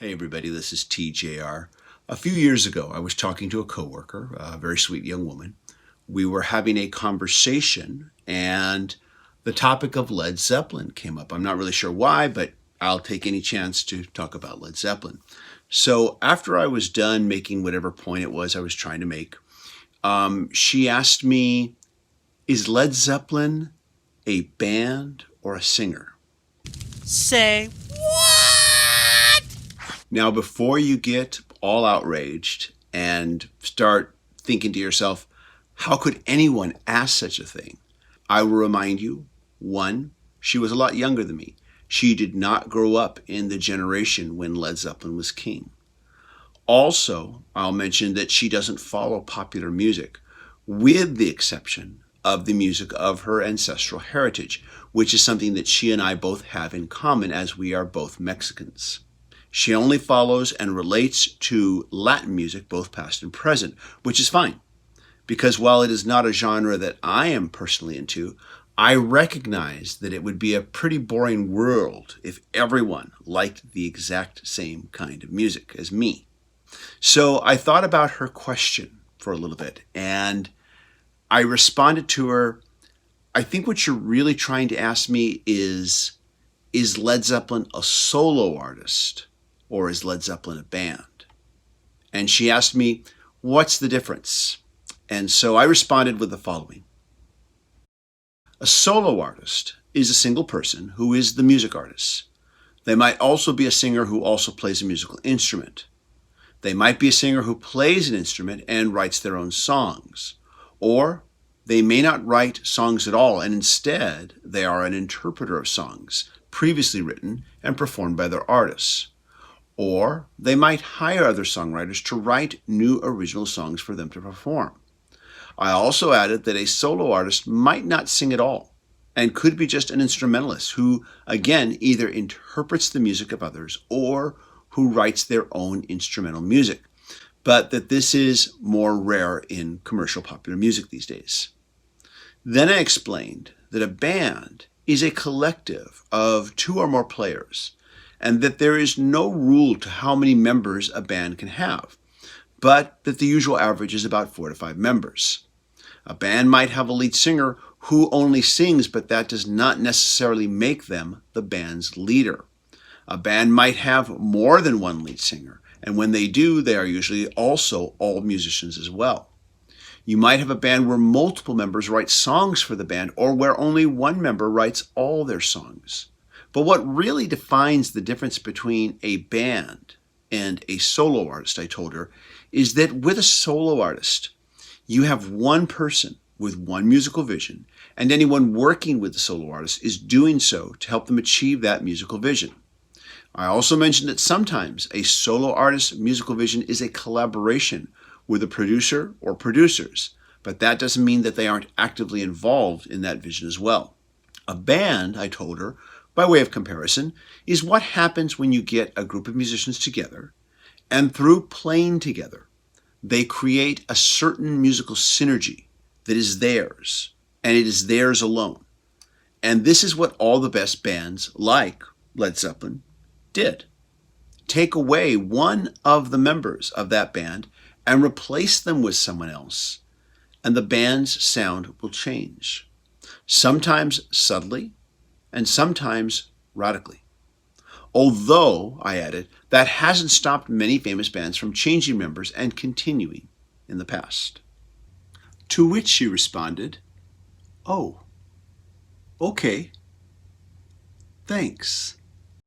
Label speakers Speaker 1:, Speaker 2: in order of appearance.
Speaker 1: Hey everybody, this is TJR. A few years ago, I was talking to a coworker, a very sweet young woman. We were having a conversation and the topic of Led Zeppelin came up. I'm not really sure why, but I'll take any chance to talk about Led Zeppelin. So after I was done making whatever point it was I was trying to make, she asked me, is Led Zeppelin a band or a singer?
Speaker 2: Say what?
Speaker 1: Now, before you get all outraged and start thinking to yourself, how could anyone ask such a thing? I will remind you, one, she was a lot younger than me. She did not grow up in the generation when Led Zeppelin was king. Also, I'll mention that she doesn't follow popular music, with the exception of the music of her ancestral heritage, which is something that she and I both have in common as we are both Mexicans. She only follows and relates to Latin music, both past and present, which is fine, because while it is not a genre that I am personally into, I recognize that it would be a pretty boring world if everyone liked the exact same kind of music as me. So I thought about her question for a little bit, and I responded to her, I think what you're really trying to ask me is Led Zeppelin a solo artist or is Led Zeppelin a band? And she asked me, what's the difference? And so I responded with the following. A solo artist is a single person who is the music artist. They might also be a singer who also plays a musical instrument. They might be a singer who plays an instrument and writes their own songs. Or they may not write songs at all, and instead they are an interpreter of songs previously written and performed by their artists. Or they might hire other songwriters to write new original songs for them to perform. I also added that a solo artist might not sing at all and could be just an instrumentalist who, again, either interprets the music of others or who writes their own instrumental music, but that this is more rare in commercial popular music these days. Then I explained that a band is a collective of two or more players, and that there is no rule to how many members a band can have, but that the usual average is about 4 to 5 members. A band might have a lead singer who only sings, but that does not necessarily make them the band's leader. A band might have more than one lead singer, and when they do, they are usually also all musicians as well. You might have a band where multiple members write songs for the band, or where only one member writes all their songs. But what really defines the difference between a band and a solo artist, I told her, is that with a solo artist, you have one person with one musical vision, and anyone working with the solo artist is doing so to help them achieve that musical vision. I also mentioned that sometimes a solo artist's musical vision is a collaboration with a producer or producers, but that doesn't mean that they aren't actively involved in that vision as well. A band, I told her, by way of comparison, is what happens when you get a group of musicians together, and through playing together, they create a certain musical synergy that is theirs, and it is theirs alone. And this is what all the best bands, like Led Zeppelin, did. Take away one of the members of that band and replace them with someone else, and the band's sound will change. Sometimes subtly, and sometimes radically. Although, I added, that hasn't stopped many famous bands from changing members and continuing in the past. To which she responded, "Oh, okay, thanks."